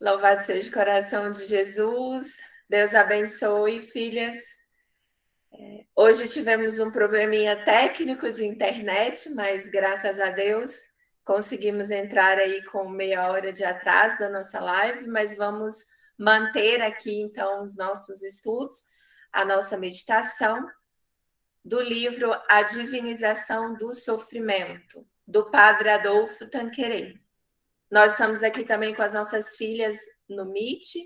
Louvado seja o coração de Jesus. Deus abençoe, filhas. Hoje tivemos um probleminha técnico de internet, mas graças a Deus conseguimos entrar aí com meia hora de atraso da nossa live, mas vamos manter aqui então os nossos estudos, a nossa meditação do livro A Divinização do Sofrimento, do Padre Adolfo Tanqueray. Nós estamos aqui também com as nossas filhas no Meet,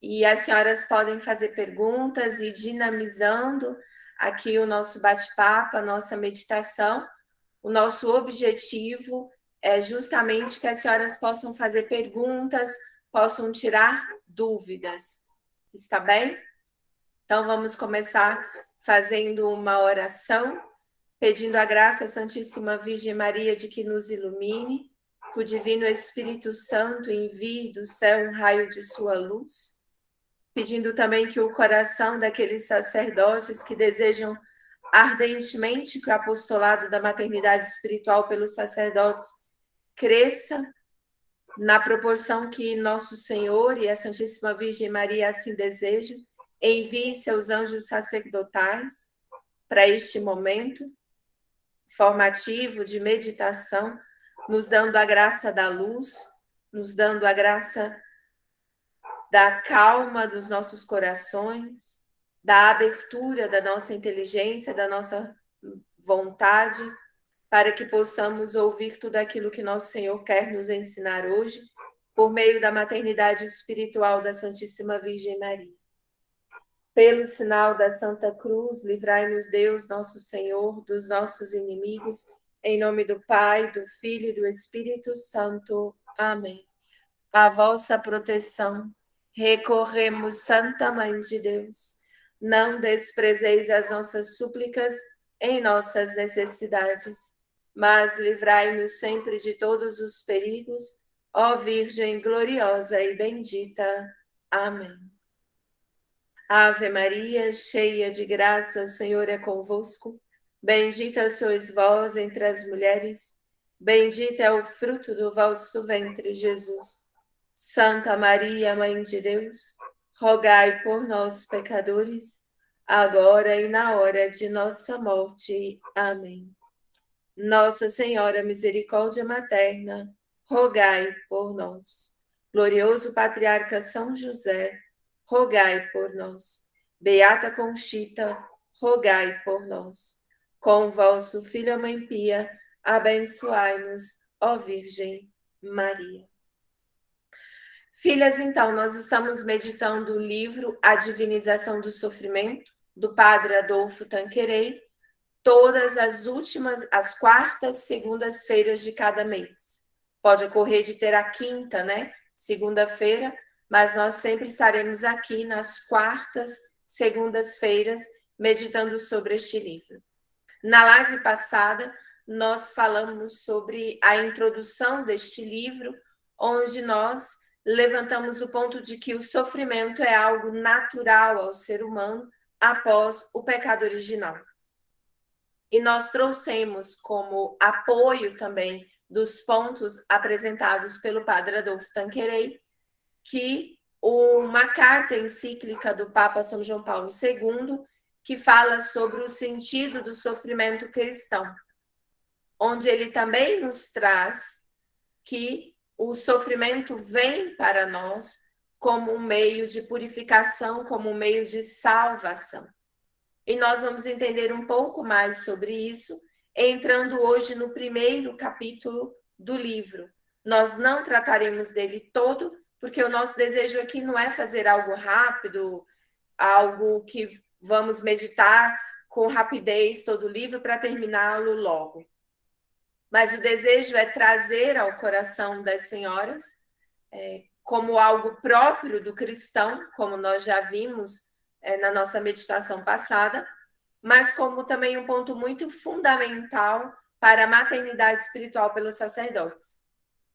e as senhoras podem fazer perguntas e dinamizando aqui o nosso bate-papo, a nossa meditação. O nosso objetivo é justamente que as senhoras possam fazer perguntas, possam tirar dúvidas. Está bem? Então vamos começar fazendo uma oração, pedindo a graça à Santíssima Virgem Maria de que nos ilumine, que o Divino Espírito Santo envie do céu um raio de sua luz, pedindo também que o coração daqueles sacerdotes que desejam ardentemente que o apostolado da maternidade espiritual pelos sacerdotes cresça na proporção que nosso Senhor e a Santíssima Virgem Maria assim desejam, envie seus anjos sacerdotais para este momento formativo de meditação, nos dando a graça da luz, nos dando a graça da calma dos nossos corações, da abertura da nossa inteligência, da nossa vontade, para que possamos ouvir tudo aquilo que nosso Senhor quer nos ensinar hoje, por meio da maternidade espiritual da Santíssima Virgem Maria. Pelo sinal da Santa Cruz, livrai-nos Deus, nosso Senhor, dos nossos inimigos, em nome do Pai, do Filho e do Espírito Santo. Amém. A vossa proteção recorremos, Santa Mãe de Deus. Não desprezeis as nossas súplicas em nossas necessidades, mas livrai-nos sempre de todos os perigos, ó Virgem gloriosa e bendita. Amém. Ave Maria, cheia de graça, o Senhor é convosco. Bendita sois vós entre as mulheres, bendito é o fruto do vosso ventre, Jesus. Santa Maria, Mãe de Deus, rogai por nós, pecadores, agora e na hora de nossa morte. Amém. Nossa Senhora Misericórdia Materna, rogai por nós. Glorioso Patriarca São José, rogai por nós. Beata Conchita, rogai por nós. Com vosso Filho, a Mãe Pia, abençoai-nos, ó Virgem Maria. Filhas, então, nós estamos meditando o livro A Divinização do Sofrimento, do Padre Adolfo Tanqueray, todas as quartas, segundas-feiras de cada mês. Pode ocorrer de ter a quinta, né? Segunda-feira, mas nós sempre estaremos aqui nas quartas, segundas-feiras, meditando sobre este livro. Na live passada, nós falamos sobre a introdução deste livro, onde nós levantamos o ponto de que o sofrimento é algo natural ao ser humano após o pecado original. E nós trouxemos como apoio também dos pontos apresentados pelo Padre Adolfo Tanqueray, que uma carta encíclica do Papa São João Paulo II, que fala sobre o sentido do sofrimento cristão, onde ele também nos traz que o sofrimento vem para nós como um meio de purificação, como um meio de salvação. E nós vamos entender um pouco mais sobre isso, entrando hoje no primeiro capítulo do livro. Nós não trataremos dele todo, porque o nosso desejo aqui não é fazer algo rápido, algo que vamos meditar com rapidez todo o livro para terminá-lo logo. Mas o desejo é trazer ao coração das senhoras, como algo próprio do cristão, como nós já vimos na nossa meditação passada, mas como também um ponto muito fundamental para a maternidade espiritual pelos sacerdotes.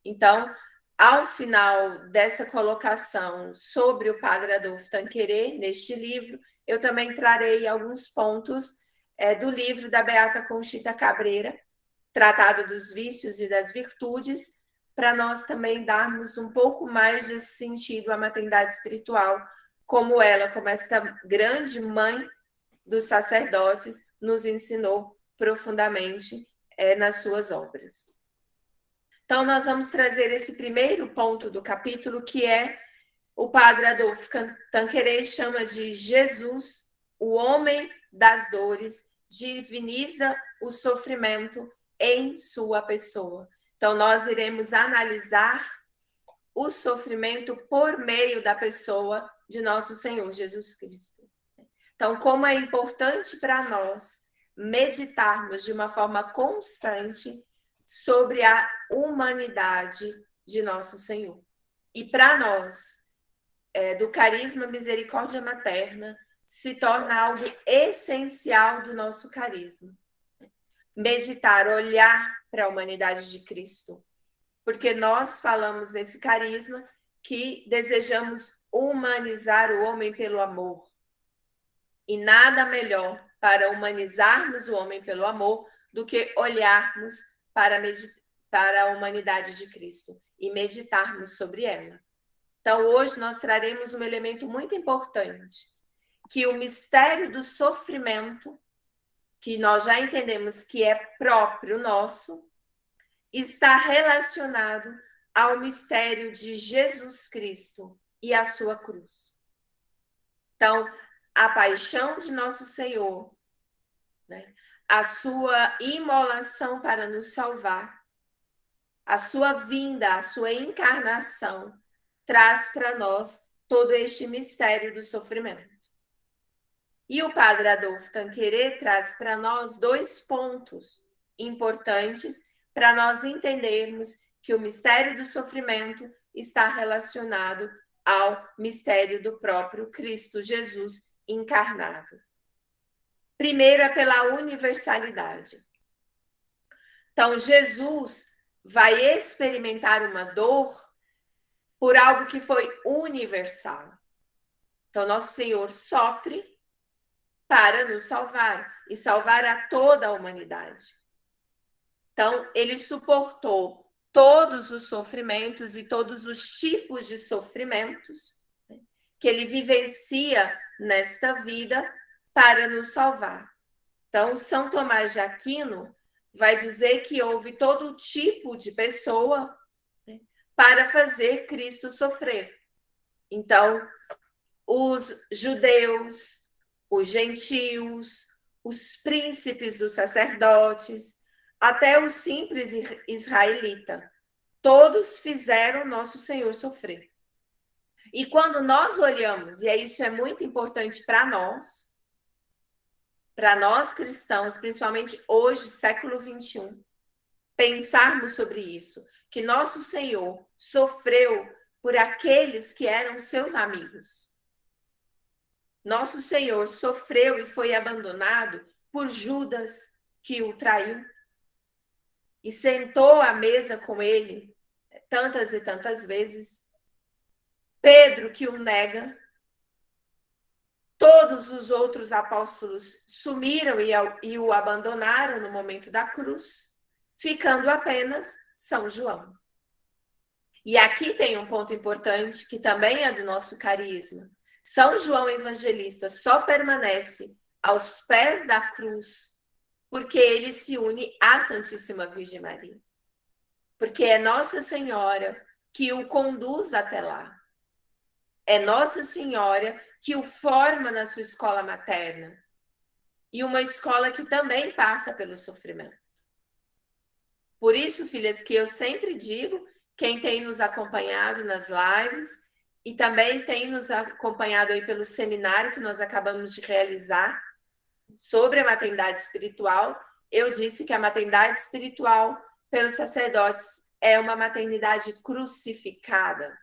Então, ao final dessa colocação sobre o Padre Adolfo Tanqueray, neste livro, eu também trarei alguns pontos do livro da Beata Conchita Cabreira, Tratado dos Vícios e das Virtudes, para nós também darmos um pouco mais desse sentido à maternidade espiritual, como ela, como esta grande mãe dos sacerdotes, nos ensinou profundamente nas suas obras. Então, nós vamos trazer esse primeiro ponto do capítulo, que é o padre Adolphe Tanqueray chama de Jesus, o homem das dores, diviniza o sofrimento em sua pessoa. Então, nós iremos analisar o sofrimento por meio da pessoa de nosso Senhor Jesus Cristo. Então, como é importante para nós meditarmos de uma forma constante sobre a humanidade de nosso Senhor. E para nós, do carisma misericórdia materna, se torna algo essencial do nosso carisma. Meditar, olhar para a humanidade de Cristo. Porque nós falamos nesse carisma que desejamos humanizar o homem pelo amor. E nada melhor para humanizarmos o homem pelo amor do que olharmos para a humanidade de Cristo e meditarmos sobre ela. Então, hoje nós traremos um elemento muito importante, que o mistério do sofrimento, que nós já entendemos que é próprio nosso, está relacionado ao mistério de Jesus Cristo e a sua cruz. Então, a paixão de nosso Senhor, né? A sua imolação para nos salvar, a sua vinda, a sua encarnação, traz para nós todo este mistério do sofrimento. E o padre Adolphe Tanqueray traz para nós 2 pontos importantes para nós entendermos que o mistério do sofrimento está relacionado ao mistério do próprio Cristo Jesus encarnado. Primeiro é pela universalidade. Então, Jesus vai experimentar uma dor por algo que foi universal. Então, nosso Senhor sofre para nos salvar e salvar a toda a humanidade. Então, ele suportou todos os sofrimentos e todos os tipos de sofrimentos que ele vivencia nesta vida para nos salvar. Então, São Tomás de Aquino vai dizer que houve todo tipo de pessoa para fazer Cristo sofrer. Então, os judeus, os gentios, os príncipes dos sacerdotes, até o simples israelita, todos fizeram nosso Senhor sofrer. E quando nós olhamos, e isso é muito importante para nós cristãos, principalmente hoje, século 21, pensarmos sobre isso, que nosso Senhor sofreu por aqueles que eram seus amigos. Nosso Senhor sofreu e foi abandonado por Judas, que o traiu, e sentou à mesa com ele tantas e tantas vezes. Pedro, que o nega. Todos os outros apóstolos sumiram e o abandonaram no momento da cruz, ficando apenas São João. E aqui tem um ponto importante que também é do nosso carisma. São João Evangelista só permanece aos pés da cruz porque ele se une à Santíssima Virgem Maria. Porque é Nossa Senhora que o conduz até lá. É Nossa Senhora que o forma na sua escola materna. E uma escola que também passa pelo sofrimento. Por isso, filhas, que eu sempre digo, quem tem nos acompanhado nas lives e também tem nos acompanhado aí pelo seminário que nós acabamos de realizar sobre a maternidade espiritual, eu disse que a maternidade espiritual pelos sacerdotes é uma maternidade crucificada.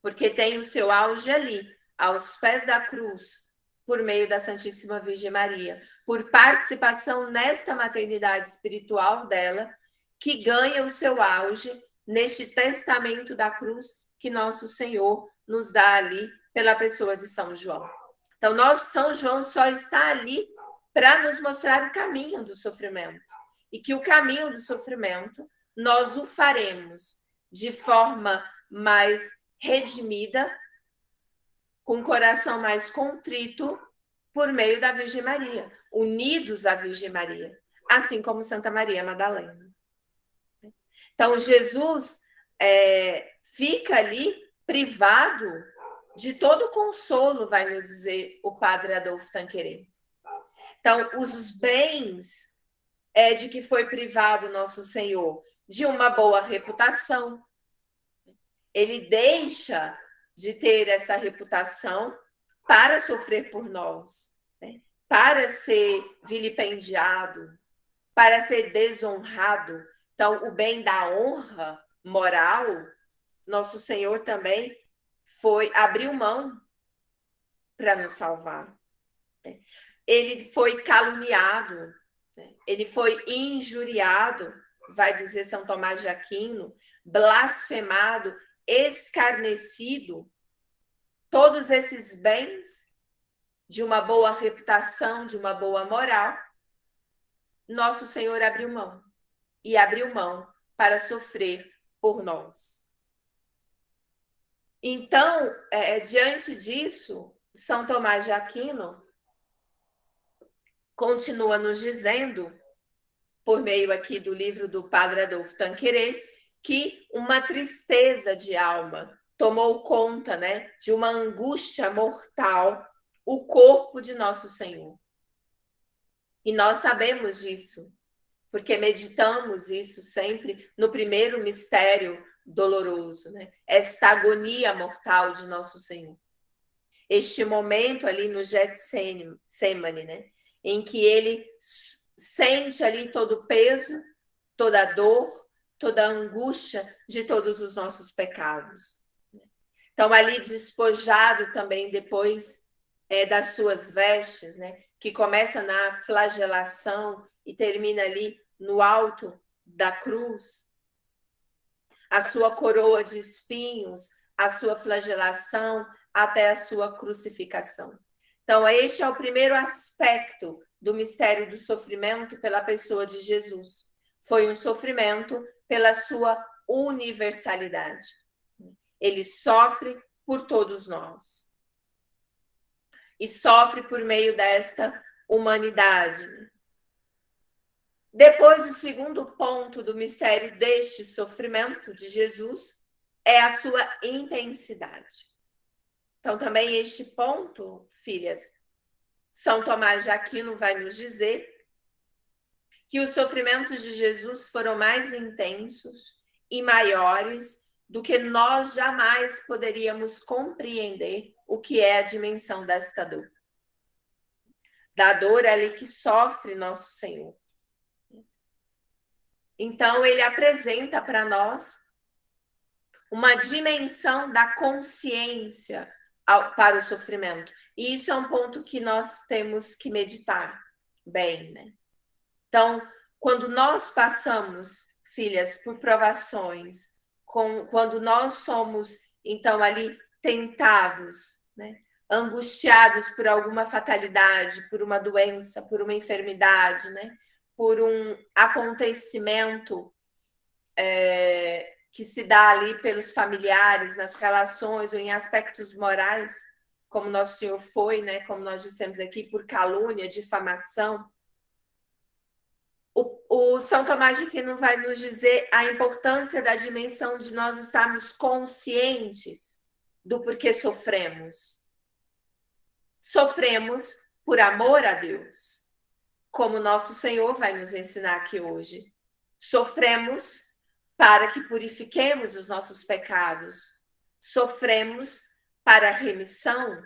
Porque tem o seu auge ali, aos pés da cruz, por meio da Santíssima Virgem Maria, por participação nesta maternidade espiritual dela, que ganha o seu auge neste testamento da cruz que nosso Senhor nos dá ali pela pessoa de São João. Então, nosso São João só está ali para nos mostrar o caminho do sofrimento. E que o caminho do sofrimento nós o faremos de forma mais redimida, com o coração mais contrito, por meio da Virgem Maria, unidos à Virgem Maria, assim como Santa Maria Madalena. Então, Jesus fica ali privado de todo consolo, vai nos dizer o padre Adolfo Tanqueray. Então, os bens de que foi privado nosso Senhor, de uma boa reputação. Ele deixa de ter essa reputação para sofrer por nós, né? Para ser vilipendiado, para ser desonrado. Então, o bem da honra moral, nosso Senhor também abriu mão para nos salvar. Ele foi caluniado, ele foi injuriado, vai dizer São Tomás de Aquino, blasfemado, escarnecido. Todos esses bens de uma boa reputação, de uma boa moral, nosso Senhor abriu mão. E abriu mão para sofrer por nós. Então, diante disso, São Tomás de Aquino continua nos dizendo, por meio aqui do livro do Padre Adolfo Tanqueray, que uma tristeza de alma tomou conta, né, de uma angústia mortal o corpo de nosso Senhor. E nós sabemos disso, porque meditamos isso sempre no primeiro mistério doloroso, né? Esta agonia mortal de nosso Senhor. Este momento ali no Getsemane, né? Em que ele sente ali todo o peso, toda a dor, toda a angústia de todos os nossos pecados. Então, ali despojado também depois das suas vestes, né? Que começa na flagelação e termina ali no alto da cruz, a sua coroa de espinhos, a sua flagelação até a sua crucificação. Então, este é o primeiro aspecto do mistério do sofrimento pela pessoa de Jesus. Foi um sofrimento pela sua universalidade. Ele sofre por todos nós. E sofre por meio desta humanidade. Depois, o segundo ponto do mistério deste sofrimento de Jesus é a sua intensidade. Então, também este ponto, filhas, São Tomás de Aquino vai nos dizer que os sofrimentos de Jesus foram mais intensos e maiores do que nós jamais poderíamos compreender o que é a dimensão desta dor. Da dor ali que sofre nosso Senhor. Então, ele apresenta para nós uma dimensão da consciência para o sofrimento. E isso é um ponto que nós temos que meditar bem, né? Então, quando nós passamos, filhas, por provações, quando nós somos, então, ali tentados, né? Angustiados por alguma fatalidade, por uma doença, por uma enfermidade, né? Por um acontecimento que se dá ali pelos familiares, nas relações ou em aspectos morais, como Nosso Senhor foi, né? Como nós dissemos aqui, por calúnia, difamação. O São Tomás de Aquino vai nos dizer a importância da dimensão de nós estarmos conscientes do porquê sofremos. Sofremos por amor a Deus, como nosso Senhor vai nos ensinar aqui hoje. Sofremos para que purifiquemos os nossos pecados. Sofremos para a remissão.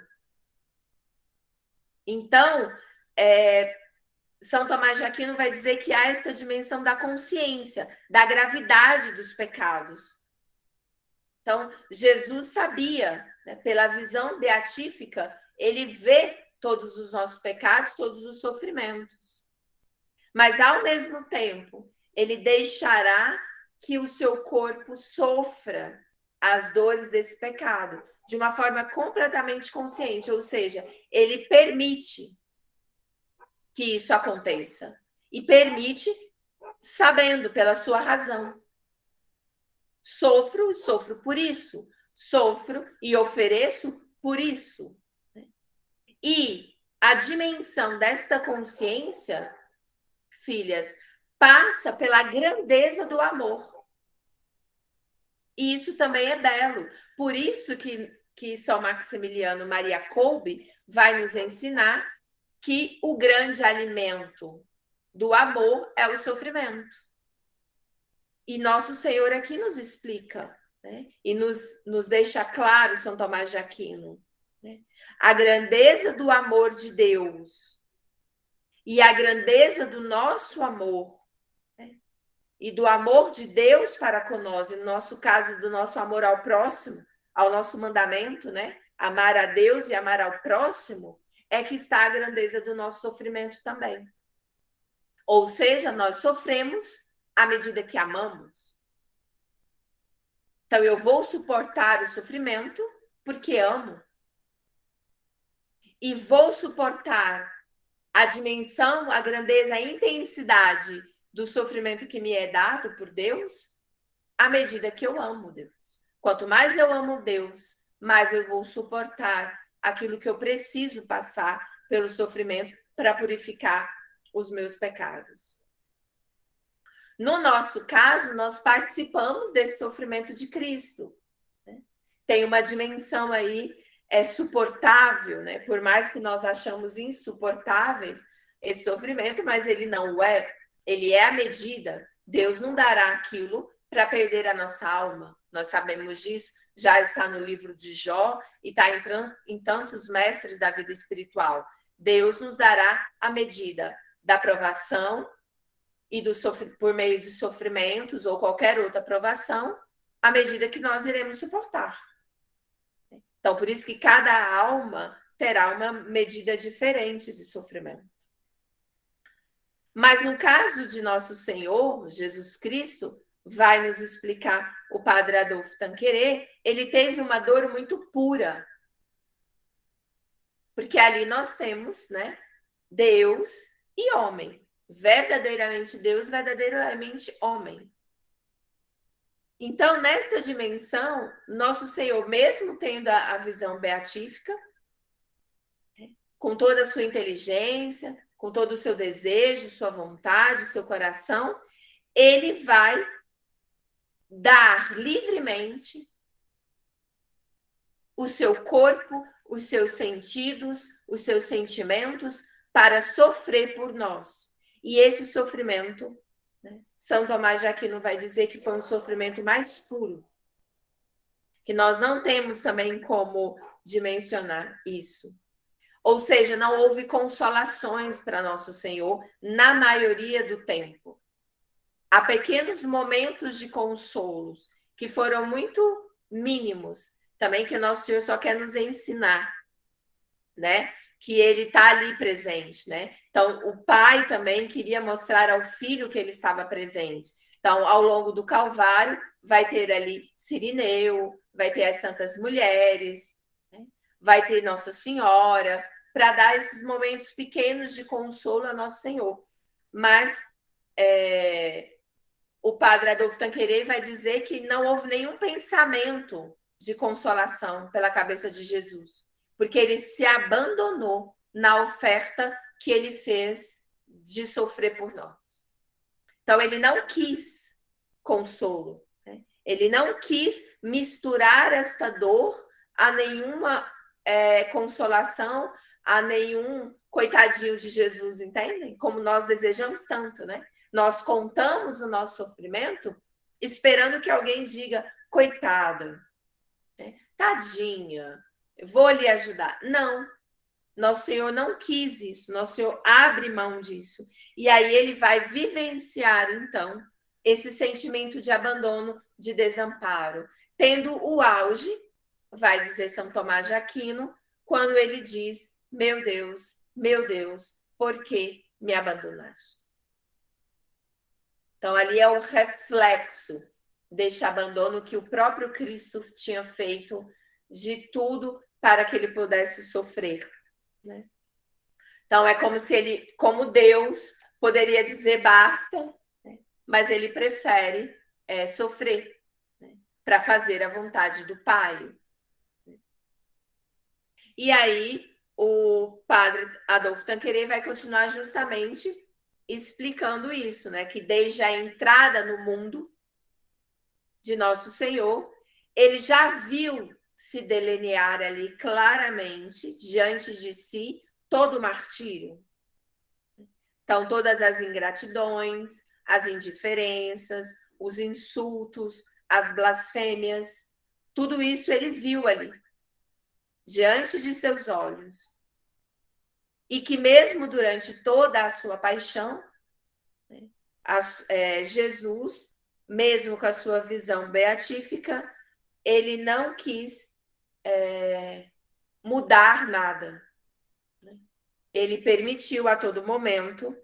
Então, São Tomás de Aquino vai dizer que há esta dimensão da consciência, da gravidade dos pecados. Então, Jesus sabia, né, pela visão beatífica, ele vê todos os nossos pecados, todos os sofrimentos. Mas, ao mesmo tempo, ele deixará que o seu corpo sofra as dores desse pecado, de uma forma completamente consciente, ou seja, ele permite que isso aconteça. E permite sabendo pela sua razão. Sofro por isso. Sofro e ofereço por isso. E a dimensão desta consciência, filhas, passa pela grandeza do amor. E isso também é belo. Por isso que São Maximiliano Maria Kolbe vai nos ensinar que o grande alimento do amor é o sofrimento. E Nosso Senhor aqui nos explica, né? E nos deixa claro, São Tomás de Aquino, né? A grandeza do amor de Deus e a grandeza do nosso amor, né? E do amor de Deus para conosco, no nosso caso, do nosso amor ao próximo, ao nosso mandamento, né? Amar a Deus e amar ao próximo, é que está a grandeza do nosso sofrimento também. Ou seja, nós sofremos à medida que amamos. Então, eu vou suportar o sofrimento porque amo. E vou suportar a dimensão, a grandeza, a intensidade do sofrimento que me é dado por Deus à medida que eu amo Deus. Quanto mais eu amo Deus, mais eu vou suportar aquilo que eu preciso passar pelo sofrimento para purificar os meus pecados. No nosso caso, nós participamos desse sofrimento de Cristo. Né? Tem uma dimensão aí suportável, né? Por mais que nós achamos insuportáveis esse sofrimento, mas ele não o é. Ele é a medida. Deus não dará aquilo para perder a nossa alma. Nós sabemos disso, já está no livro de Jó e está entrando em tantos mestres da vida espiritual. Deus nos dará a medida da provação e por meio de sofrimentos ou qualquer outra provação, à medida que nós iremos suportar. Então, por isso que cada alma terá uma medida diferente de sofrimento. Mas no caso de nosso Senhor, Jesus Cristo, vai nos explicar o Padre Adolfo Tanqueray, ele teve uma dor muito pura. Porque ali nós temos, né, Deus e homem. Verdadeiramente Deus, verdadeiramente homem. Então, nesta dimensão, nosso Senhor, mesmo tendo a visão beatífica, com toda a sua inteligência, com todo o seu desejo, sua vontade, seu coração, ele vai dar livremente o seu corpo, os seus sentidos, os seus sentimentos para sofrer por nós. E esse sofrimento, né, São Tomás de Aquino vai dizer que foi um sofrimento mais puro, que nós não temos também como dimensionar isso. Ou seja, não houve consolações para nosso Senhor na maioria do tempo. Há pequenos momentos de consolos que foram muito mínimos, também que nosso Senhor só quer nos ensinar, né? Que ele está ali presente, né? Então, o pai também queria mostrar ao filho que ele estava presente. Então, ao longo do Calvário, vai ter ali Cirineu, vai ter as Santas Mulheres, né? Vai ter Nossa Senhora, para dar esses momentos pequenos de consolo a Nosso Senhor. Mas o Padre Adolfo Tanqueray vai dizer que não houve nenhum pensamento de consolação pela cabeça de Jesus, porque ele se abandonou na oferta que ele fez de sofrer por nós. Então, ele não quis consolo, né? Ele não quis misturar esta dor a nenhuma consolação, a nenhum coitadinho de Jesus, entendem? Como nós desejamos tanto, né? Nós contamos o nosso sofrimento esperando que alguém diga, coitada, né? Tadinha, vou lhe ajudar. Não, nosso Senhor não quis isso, nosso Senhor abre mão disso. E aí ele vai vivenciar, então, esse sentimento de abandono, de desamparo, tendo o auge, vai dizer São Tomás de Aquino, quando ele diz, meu Deus, por que me abandonaste? Então, ali é o reflexo deste abandono que o próprio Cristo tinha feito de tudo para que ele pudesse sofrer, né? Então, é como se ele, como Deus, poderia dizer basta, né? Mas ele prefere sofrer, né? para fazer a vontade do Pai. E aí, o padre Adolfo Tanqueray vai continuar justamente explicando isso, né? Que desde a entrada no mundo de Nosso Senhor, ele já viu se delinear ali claramente, diante de si, todo o martírio. Então, todas as ingratidões, as indiferenças, os insultos, as blasfêmias, tudo isso ele viu ali, diante de seus olhos. E que mesmo durante toda a sua paixão, Jesus, mesmo com a sua visão beatífica, ele não quis mudar nada. Ele permitiu a todo momento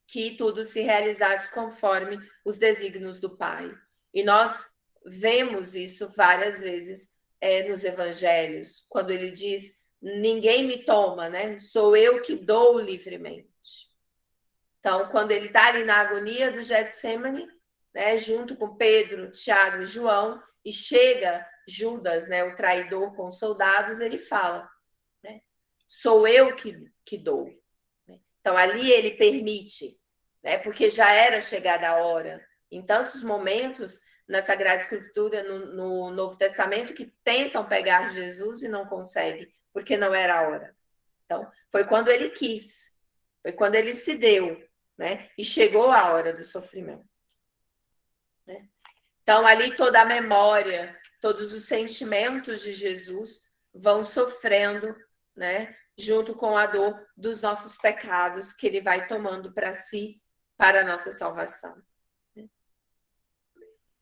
que tudo se realizasse conforme os desígnios do Pai. E nós vemos isso várias vezes nos evangelhos, quando ele diz: ninguém me toma, né? Sou eu que dou livremente. Então, quando ele está ali na agonia do Getsemane, né, junto com Pedro, Tiago e João, e chega Judas, né, o traidor, com os soldados, ele fala, né, sou eu que dou. Então, ali ele permite, né, porque já era chegada a hora. Em tantos momentos, na Sagrada Escritura, no Novo Testamento, que tentam pegar Jesus e não conseguem, porque não era a hora. Então, foi quando ele quis, foi quando ele se deu, né? E chegou a hora do sofrimento. Né? Então, ali toda a memória, todos os sentimentos de Jesus vão sofrendo, né? Junto com a dor dos nossos pecados que ele vai tomando para si, para a nossa salvação.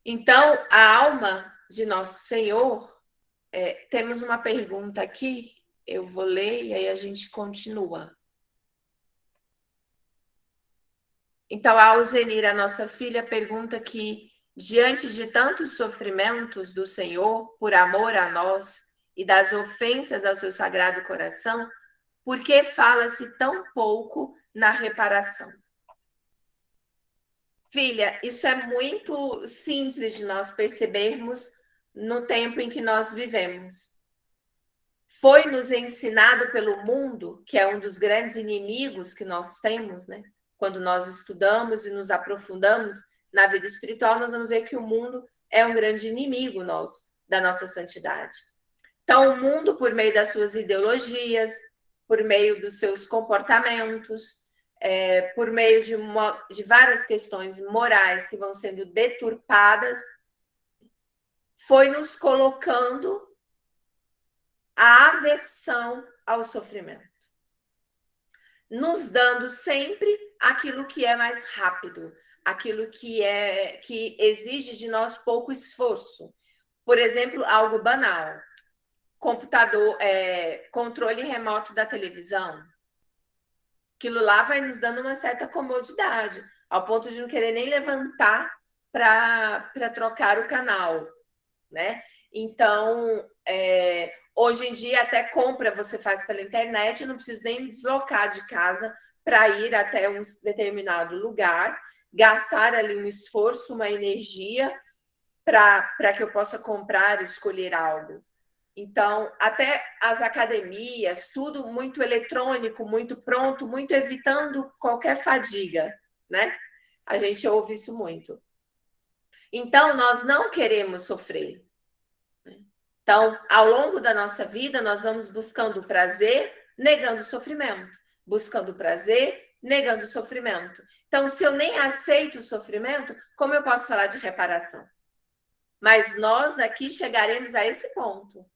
Então, a alma de nosso Senhor, temos uma pergunta aqui, eu vou ler e aí a gente continua. Então, a Alzenira, nossa filha, pergunta que, diante de tantos sofrimentos do Senhor, por amor a nós e das ofensas ao seu sagrado coração, por que fala-se tão pouco na reparação? Filha, isso é muito simples de nós percebermos no tempo em que nós vivemos. Foi nos ensinado pelo mundo, que é um dos grandes inimigos que nós temos, né? Quando nós estudamos e nos aprofundamos na vida espiritual, nós vamos ver que o mundo é um grande inimigo da nossa santidade. Então, o mundo, por meio das suas ideologias, por meio dos seus comportamentos, por meio de várias questões morais que vão sendo deturpadas, foi nos colocando a aversão ao sofrimento, nos dando sempre aquilo que é mais rápido, aquilo que exige de nós pouco esforço. Por exemplo, algo banal: computador, controle remoto da televisão. Aquilo lá vai nos dando uma certa comodidade, ao ponto de não querer nem levantar para trocar o canal, né? Então, hoje em dia, até compra você faz pela internet, eu não preciso nem me deslocar de casa para ir até um determinado lugar, gastar ali um esforço, uma energia para que eu possa comprar, escolher algo. Então, até as academias, tudo muito eletrônico, muito pronto, muito evitando qualquer fadiga, né? A gente ouve isso muito. Então, nós não queremos sofrer. Então, ao longo da nossa vida, nós vamos buscando prazer, negando o sofrimento. Buscando prazer, negando o sofrimento. Então, se eu nem aceito o sofrimento, como eu posso falar de reparação? Mas nós aqui chegaremos a esse ponto.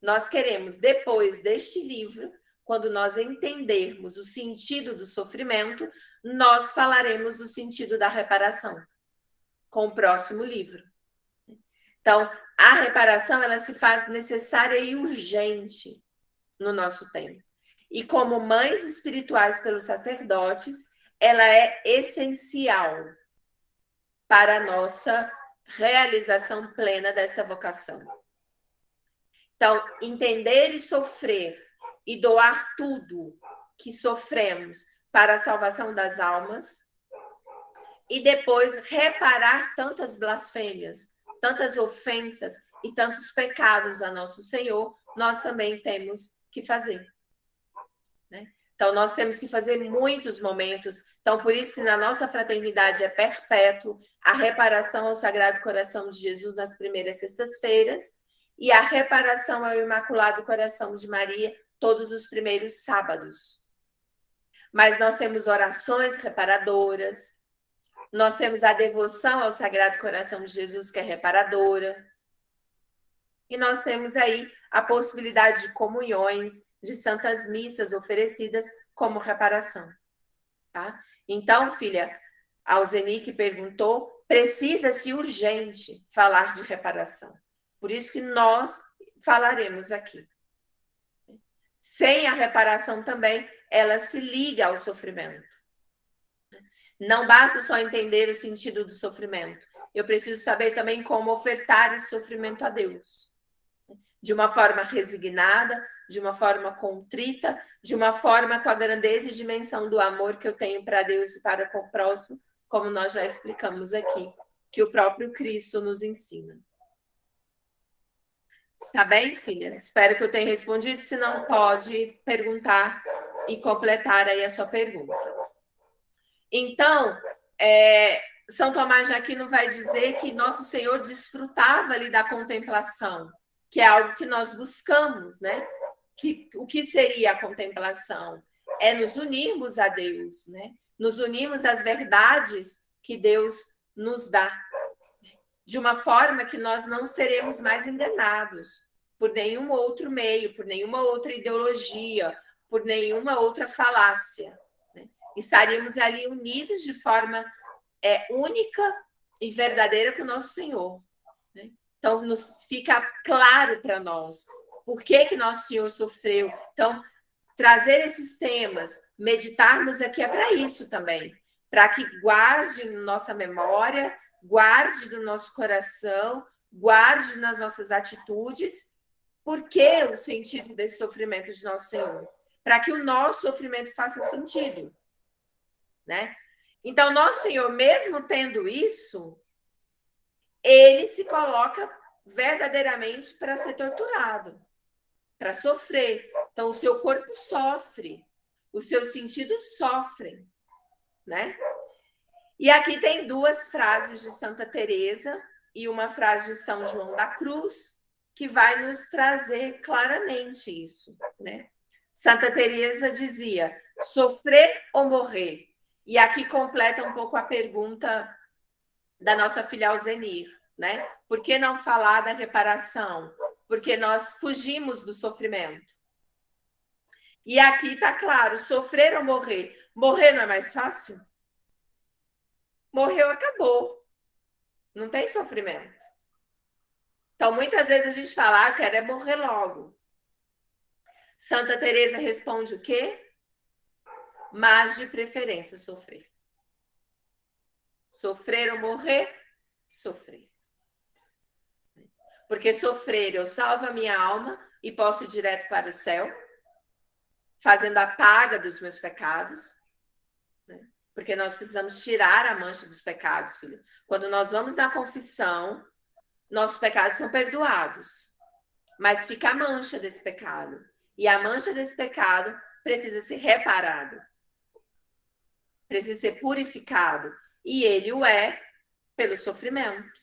Nós queremos, depois deste livro, quando nós entendermos o sentido do sofrimento, nós falaremos do sentido da reparação, com o próximo livro. Então, a reparação, ela se faz necessária e urgente no nosso tempo. E como mães espirituais pelos sacerdotes, ela é essencial para a nossa realização plena desta vocação. Então, entender e sofrer e doar tudo que sofremos para a salvação das almas e depois reparar tantas blasfêmias, tantas ofensas e tantos pecados a nosso Senhor, nós também temos que fazer. Né? Então, nós temos que fazer muitos momentos. Então, por isso que na nossa fraternidade é perpétuo a reparação ao Sagrado Coração de Jesus nas primeiras sextas-feiras e a reparação ao Imaculado Coração de Maria todos os primeiros sábados. Mas nós temos orações reparadoras, nós temos a devoção ao Sagrado Coração de Jesus, que é reparadora, e nós temos aí a possibilidade de comunhões, de santas missas oferecidas como reparação. Tá? Então, filha, a Alzenique perguntou, precisa-se urgente falar de reparação. Por isso que nós falaremos aqui. Sem a reparação também, ela se liga ao sofrimento. Não basta só entender o sentido do sofrimento. Eu preciso saber também como ofertar esse sofrimento a Deus. De uma forma resignada, de uma forma contrita, de uma forma com a grandeza e dimensão do amor que eu tenho para Deus e para com o próximo, como nós já explicamos aqui, que o próprio Cristo nos ensina. Está bem, filha? Espero que eu tenha respondido. Se não, pode perguntar e completar aí a sua pergunta. Então, São Tomás de Aquino vai dizer que Nosso Senhor desfrutava ali da contemplação, que é algo que nós buscamos, né? O que seria a contemplação? É nos unirmos a Deus, né? Nos unirmos às verdades que Deus nos dá, de uma forma que nós não seremos mais enganados por nenhum outro meio, por nenhuma outra ideologia, por nenhuma outra falácia. Né? Estaríamos ali unidos de forma única e verdadeira com o nosso Senhor. Né? Então, fica claro para nós por que Nosso Senhor sofreu. Então, trazer esses temas, meditarmos aqui é para isso também, para que guarde na nossa memória, guarde no nosso coração, guarde nas nossas atitudes, por que o sentido desse sofrimento de Nosso Senhor? Para que o nosso sofrimento faça sentido, né? Então, Nosso Senhor, mesmo tendo isso, ele se coloca verdadeiramente para ser torturado, para sofrer. Então, o seu corpo sofre, os seus sentidos sofrem, né? E aqui tem duas frases de Santa Teresa e uma frase de São João da Cruz que vai nos trazer claramente isso, né? Santa Teresa dizia: sofrer ou morrer? E aqui completa um pouco a pergunta da nossa filha Alzenir, né? Por que não falar da reparação? Porque nós fugimos do sofrimento. E aqui está claro, sofrer ou morrer? Morrer não é mais fácil? Morreu, acabou. Não tem sofrimento. Então, muitas vezes a gente fala, quero morrer logo. Santa Teresa responde o quê? Mas de preferência sofrer. Sofrer ou morrer? Sofrer. Porque sofrer eu salvo a minha alma e posso ir direto para o céu, fazendo a paga dos meus pecados, né? Porque nós precisamos tirar a mancha dos pecados, filho. Quando nós vamos na confissão, nossos pecados são perdoados, mas fica a mancha desse pecado. E a mancha desse pecado precisa ser reparado, precisa ser purificado. E ele o é pelo sofrimento,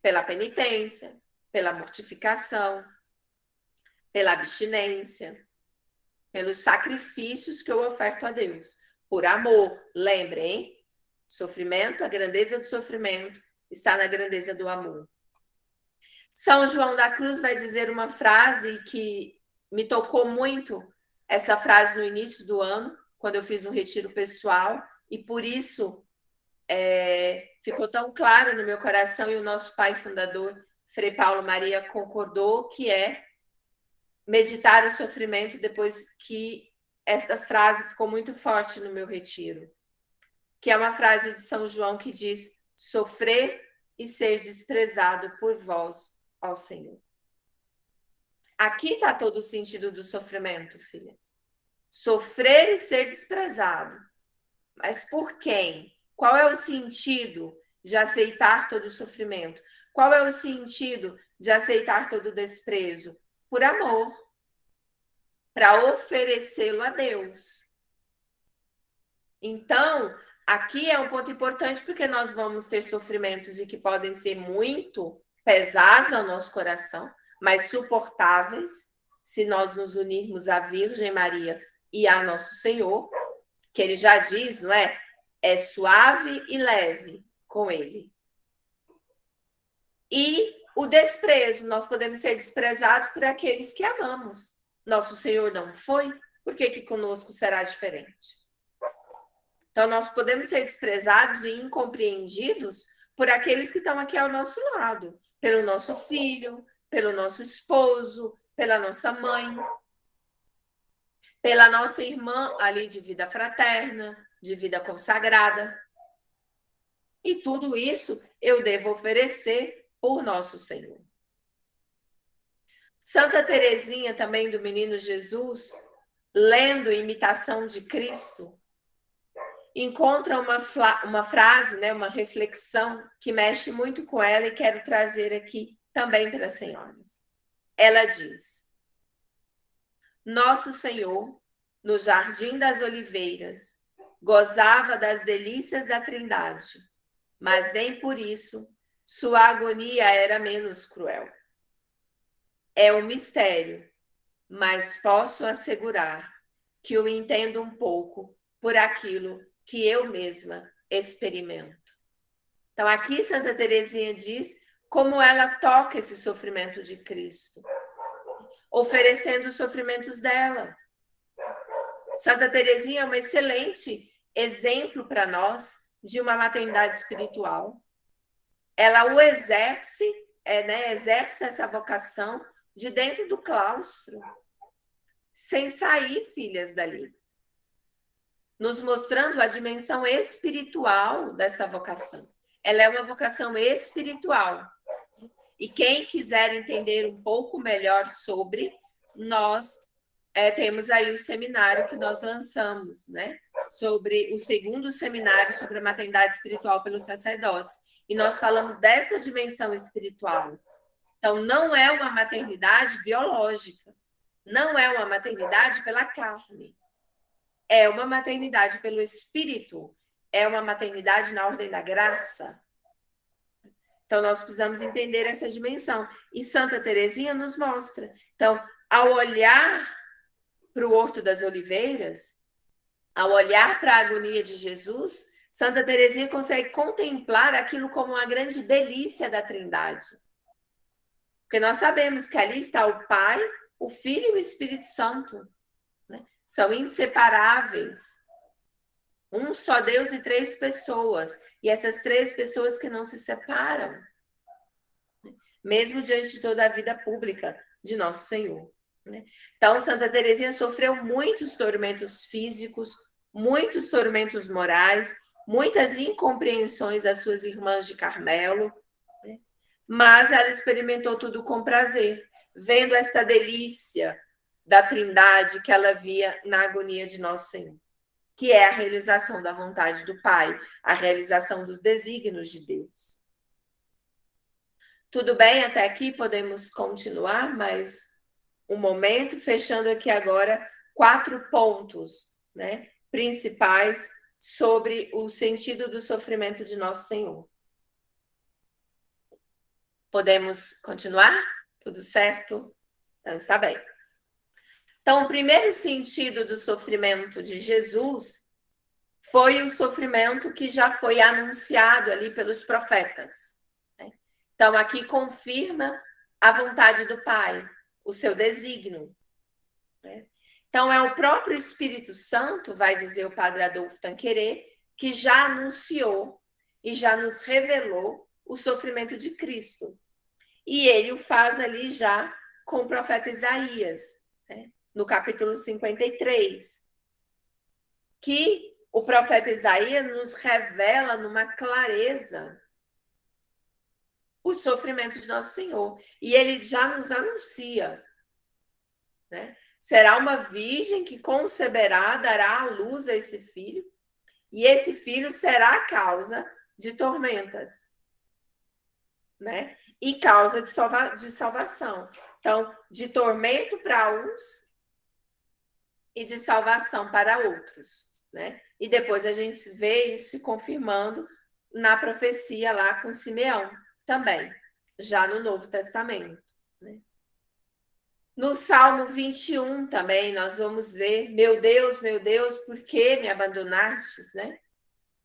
pela penitência, pela mortificação, pela abstinência, pelos sacrifícios que eu oferto a Deus. Por amor, lembrem, sofrimento, a grandeza do sofrimento está na grandeza do amor. São João da Cruz vai dizer uma frase que me tocou muito, essa frase no início do ano, quando eu fiz um retiro pessoal, e por isso ficou tão claro no meu coração, e o nosso pai fundador, Frei Paulo Maria, concordou, que é meditar o sofrimento, depois que esta frase ficou muito forte no meu retiro, que é uma frase de São João que diz: sofrer e ser desprezado por vós, ó Senhor. Aqui está todo o sentido do sofrimento, filhas. Sofrer e ser desprezado. Mas por quem? Qual é o sentido de aceitar todo o sofrimento? Qual é o sentido de aceitar todo o desprezo? Por amor, para oferecê-lo a Deus. Então, aqui é um ponto importante porque nós vamos ter sofrimentos e que podem ser muito pesados ao nosso coração, mas suportáveis se nós nos unirmos à Virgem Maria e a nosso Senhor, que ele já diz, não é? É suave e leve com ele. E o desprezo, nós podemos ser desprezados por aqueles que amamos. Nosso Senhor não foi, por que conosco será diferente? Então, nós podemos ser desprezados e incompreendidos por aqueles que estão aqui ao nosso lado, pelo nosso filho, pelo nosso esposo, pela nossa mãe, pela nossa irmã ali de vida fraterna, de vida consagrada. E tudo isso eu devo oferecer por nosso Senhor. Santa Teresinha, também do Menino Jesus, lendo Imitação de Cristo, encontra uma frase, né, uma reflexão que mexe muito com ela e quero trazer aqui também para as senhoras. Ela diz: Nosso Senhor, no Jardim das Oliveiras, gozava das delícias da Trindade, mas nem por isso sua agonia era menos cruel. É um mistério, mas posso assegurar que o entendo um pouco por aquilo que eu mesma experimento. Então, aqui Santa Teresinha diz como ela toca esse sofrimento de Cristo, oferecendo os sofrimentos dela. Santa Teresinha é um excelente exemplo para nós de uma maternidade espiritual. Ela o exerce, exerce essa vocação de dentro do claustro, sem sair, filhas, dali, nos mostrando a dimensão espiritual desta vocação. Ela é uma vocação espiritual. E quem quiser entender um pouco melhor sobre, nós temos aí o seminário que nós lançamos, né? Sobre o segundo seminário sobre a maternidade espiritual pelos sacerdotes. E nós falamos desta dimensão espiritual. Então, não é uma maternidade biológica, não é uma maternidade pela carne. É uma maternidade pelo Espírito, é uma maternidade na ordem da graça. Então, nós precisamos entender essa dimensão. E Santa Teresinha nos mostra. Então, ao olhar para o Horto das Oliveiras, ao olhar para a agonia de Jesus, Santa Teresinha consegue contemplar aquilo como uma grande delícia da Trindade. Porque nós sabemos que ali está o Pai, o Filho e o Espírito Santo. São inseparáveis. Um só Deus e três pessoas. E essas três pessoas que não se separam. Mesmo diante de toda a vida pública de Nosso Senhor. Então, Santa Teresinha sofreu muitos tormentos físicos, muitos tormentos morais, muitas incompreensões das suas irmãs de Carmelo, mas ela experimentou tudo com prazer, vendo esta delícia da Trindade que ela via na agonia de Nosso Senhor, que é a realização da vontade do Pai, a realização dos desígnios de Deus. Tudo bem até aqui? Podemos continuar mais um momento, fechando aqui agora 4 pontos, né, principais sobre o sentido do sofrimento de Nosso Senhor. Podemos continuar? Tudo certo? Então, está bem. Então, o primeiro sentido do sofrimento de Jesus foi o sofrimento que já foi anunciado ali pelos profetas. Então, aqui confirma a vontade do Pai, o seu desígnio. Então, é o próprio Espírito Santo, vai dizer o Padre Adolfo Tanquerê, que já anunciou e já nos revelou o sofrimento de Cristo. E ele o faz ali já com o profeta Isaías, no capítulo 53, que o profeta Isaías nos revela numa clareza o sofrimento de Nosso Senhor. E ele já nos anuncia, né? Será uma virgem que conceberá, dará à luz a esse filho, e esse filho será a causa de tormentas, né? E causa de salvação. Então, de tormento para uns e de salvação para outros, né? E depois a gente vê isso se confirmando na profecia lá com Simeão também, já no Novo Testamento, né? No Salmo 21 também nós vamos ver, meu Deus, por que me abandonastes, né?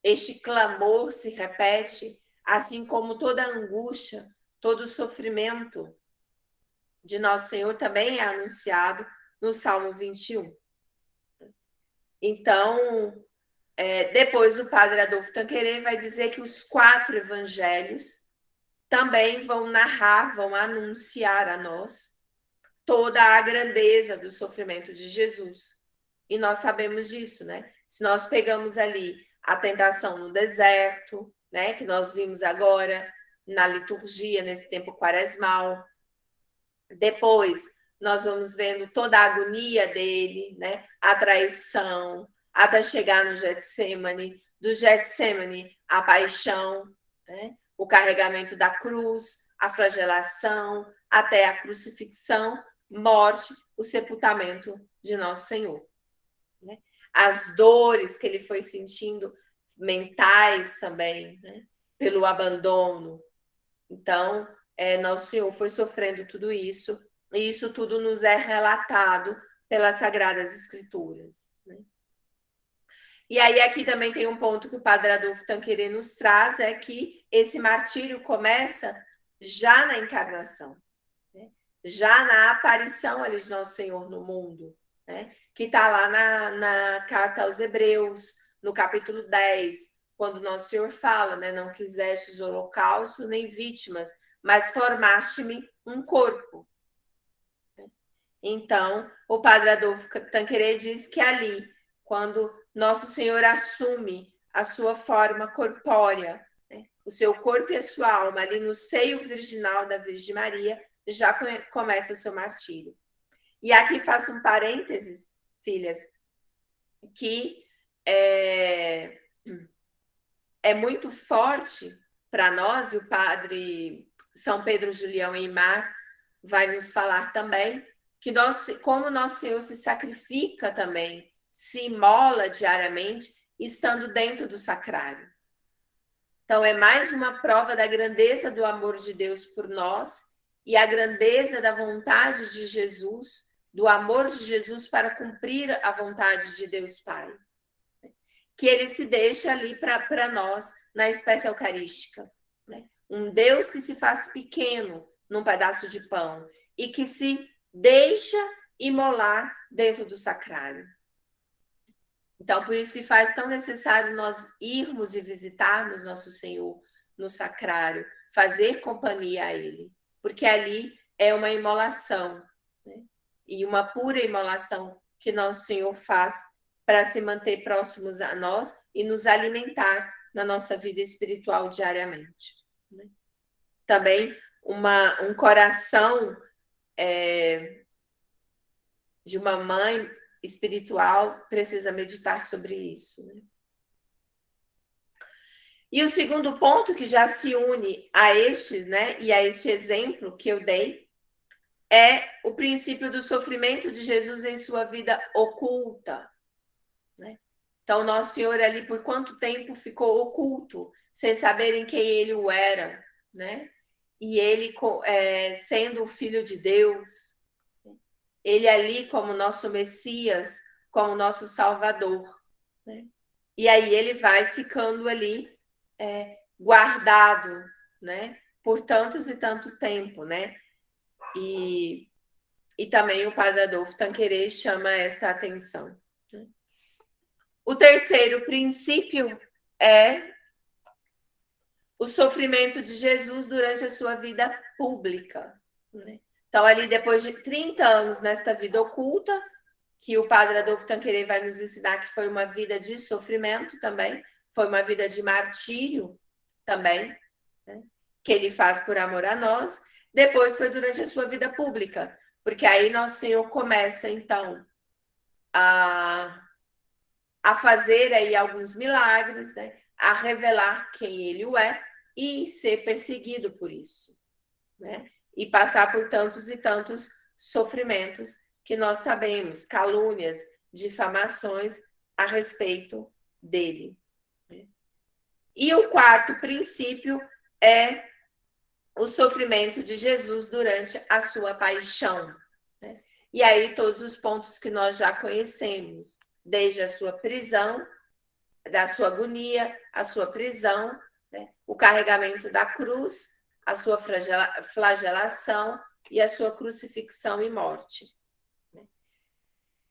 Este clamor se repete, assim como toda angústia, todo sofrimento de nosso Senhor também é anunciado no Salmo 21. Então, depois o padre Adolfo Tanqueray vai dizer que os 4 evangelhos também vão narrar, vão anunciar a nós toda a grandeza do sofrimento de Jesus. E nós sabemos disso, né? Se nós pegamos ali a tentação no deserto, né, que nós vimos agora na liturgia, nesse tempo quaresmal, depois nós vamos vendo toda a agonia dele, né, a traição, até chegar no Getsemane, do Getsemane a paixão, né, o carregamento da cruz, a flagelação, até a crucifixão, morte, o sepultamento de Nosso Senhor, né? As dores que ele foi sentindo, mentais também, né? Pelo abandono. Então, Nosso Senhor foi sofrendo tudo isso, e isso tudo nos é relatado pelas Sagradas Escrituras, né? E aí aqui também tem um ponto que o padre Adolfo Tanqueray nos traz, é que esse martírio começa já na encarnação, né? Já na aparição ali de Nosso Senhor no mundo, né? Que está lá na carta aos Hebreus, no capítulo 10, quando Nosso Senhor fala, né? Não quisestes holocausto nem vítimas, mas formaste-me um corpo. Então, o padre Adolfo Tanqueray diz que ali, quando Nosso Senhor assume a sua forma corpórea, né? O seu corpo e a sua alma ali no seio virginal da Virgem Maria, já começa o seu martírio. E aqui faço um parênteses, filhas, que é muito forte para nós, e o padre São Pedro Julião Eymar vai nos falar também, que como Nosso Senhor se sacrifica também, se imola diariamente, estando dentro do sacrário. Então, é mais uma prova da grandeza do amor de Deus por nós e a grandeza da vontade de Jesus, do amor de Jesus para cumprir a vontade de Deus Pai. Que ele se deixa ali para nós na espécie eucarística, né? Um Deus que se faz pequeno num pedaço de pão e que se deixa imolar dentro do sacrário. Então, por isso que faz tão necessário nós irmos e visitarmos Nosso Senhor no sacrário, fazer companhia a Ele, porque ali é uma imolação, né? E uma pura imolação que Nosso Senhor faz para se manter próximos a nós e nos alimentar na nossa vida espiritual diariamente, né? Também um coração de uma mãe espiritual precisa meditar sobre isso, né? E o segundo ponto que já se une a este, né, e a este exemplo que eu dei, é o princípio do sofrimento de Jesus em sua vida oculta, né? Então, Nosso Senhor ali por quanto tempo ficou oculto, sem saberem quem ele o era, né? E ele sendo o Filho de Deus, ele ali como nosso Messias, como nosso Salvador, né? E aí ele vai ficando ali guardado, né? Por tantos e tantos tempo, né? E também o padre Adolfo Tanqueray chama esta atenção. O terceiro princípio é o sofrimento de Jesus durante a sua vida pública, né? Então, ali depois de 30 anos nesta vida oculta, que o padre Adolfo Tanqueray vai nos ensinar que foi uma vida de sofrimento também, foi uma vida de martírio também, né? Que ele faz por amor a nós. Depois foi durante a sua vida pública, porque aí Nosso Senhor começa, então, a fazer aí alguns milagres, né? a revelar quem ele é e ser perseguido por isso, né? E passar por tantos e tantos sofrimentos que nós sabemos, calúnias, difamações a respeito dele. E o quarto princípio é o sofrimento de Jesus durante a sua paixão. Né? E aí todos os pontos que nós já conhecemos, desde a sua prisão, da sua agonia, a sua prisão, né? O carregamento da cruz, a sua flagelação e a sua crucifixão e morte.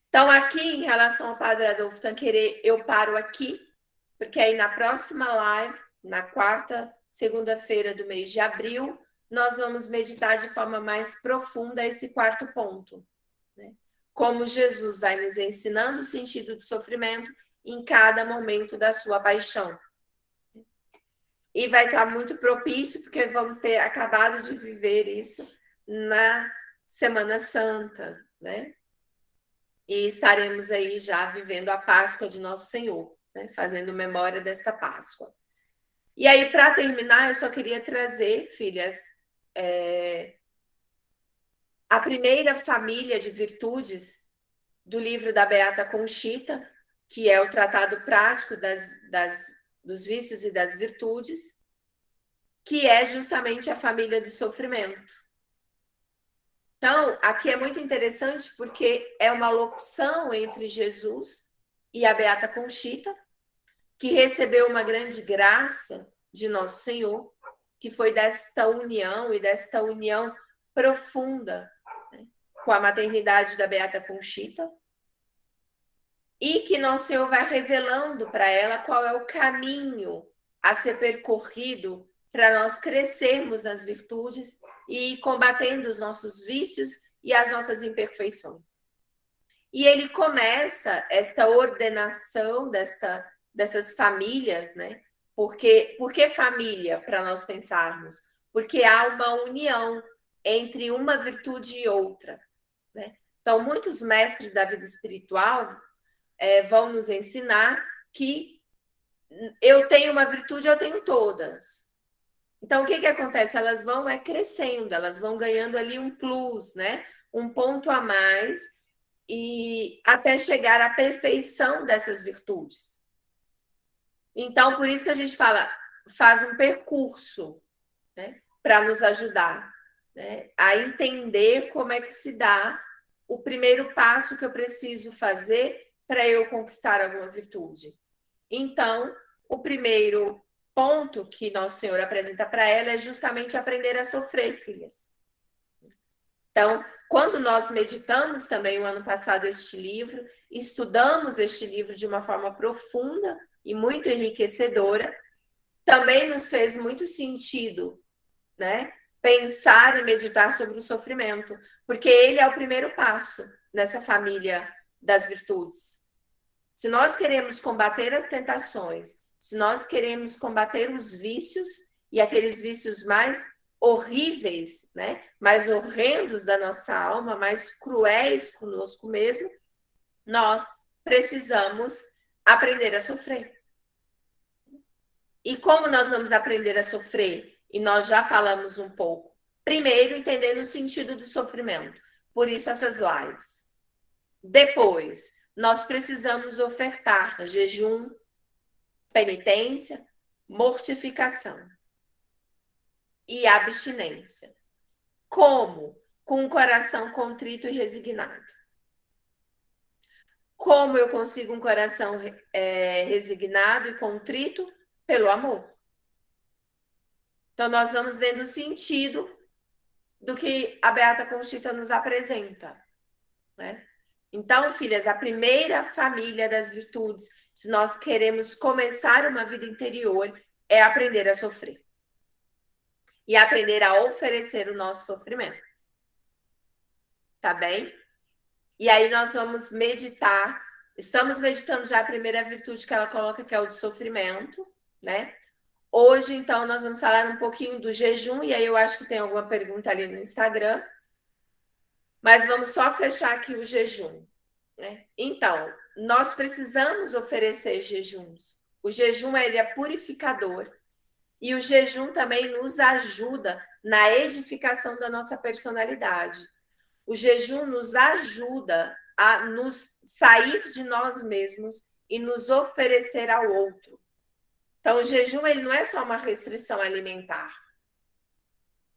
Então, aqui, em relação ao Padre Adolfo Tanqueray, eu paro aqui, porque aí na próxima live, na quarta, segunda-feira do mês de abril, nós vamos meditar de forma mais profunda esse quarto ponto. Né? Como Jesus vai nos ensinando o sentido do sofrimento em cada momento da sua paixão. E vai estar muito propício, porque vamos ter acabado de viver isso na Semana Santa, né? E estaremos aí já vivendo a Páscoa de Nosso Senhor, né? Fazendo memória desta Páscoa. E aí, para terminar, eu só queria trazer, filhas, a primeira família de virtudes do livro da Beata Conchita, que é o Tratado Prático dos Vícios e das Virtudes, que é justamente a família do sofrimento. Então, aqui é muito interessante porque é uma locução entre Jesus e a Beata Conchita, que recebeu uma grande graça de Nosso Senhor, que foi desta união e desta união profunda, né, com a maternidade da Beata Conchita, e que Nosso Senhor vai revelando para ela qual é o caminho a ser percorrido para nós crescermos nas virtudes e ir combatendo os nossos vícios e as nossas imperfeições. E ele começa esta ordenação dessas famílias, né? Por que família, para nós pensarmos? Porque há uma união entre uma virtude e outra. Né? Então, muitos mestres da vida espiritual vão nos ensinar que eu tenho uma virtude, eu tenho todas. Então, o que acontece? Elas vão crescendo, elas vão ganhando ali um plus, né? Um ponto a mais, e até chegar à perfeição dessas virtudes. Então, por isso que a gente faz um percurso, né? Para nos ajudar, né? A entender como é que se dá o primeiro passo que eu preciso fazer para eu conquistar alguma virtude. Então, o primeiro ponto que Nosso Senhor apresenta para ela é justamente aprender a sofrer, filhas. Então, quando nós meditamos também o ano passado este livro, estudamos este livro de uma forma profunda e muito enriquecedora, também nos fez muito sentido, né? Pensar e meditar sobre o sofrimento, porque ele é o primeiro passo nessa família das virtudes. Se nós queremos combater as tentações, se nós queremos combater os vícios e aqueles vícios mais horríveis, né, mais horrendos da nossa alma, mais cruéis conosco mesmo, nós precisamos aprender a sofrer. E como nós vamos aprender a sofrer? E nós já falamos um pouco. Primeiro, entendendo o sentido do sofrimento. Por isso, essas lives. Depois, nós precisamos ofertar jejum, penitência, mortificação e abstinência. Como? Com um coração contrito e resignado. Como eu consigo um coração resignado e contrito? Pelo amor. Então, nós vamos vendo o sentido do que a Beata Conchita nos apresenta, né? Então, filhas, a primeira família das virtudes, se nós queremos começar uma vida interior, é aprender a sofrer. E aprender a oferecer o nosso sofrimento. Tá bem? E aí nós vamos meditar. Estamos meditando já a primeira virtude que ela coloca, que é o do sofrimento, né? Hoje, então, nós vamos falar um pouquinho do jejum, e aí eu acho que tem alguma pergunta ali no Instagram. Mas vamos só fechar aqui o jejum. Né? Então, nós precisamos oferecer jejuns. O jejum ele é purificador e o jejum também nos ajuda na edificação da nossa personalidade. O jejum nos ajuda a nos sair de nós mesmos e nos oferecer ao outro. Então, o jejum ele não é só uma restrição alimentar.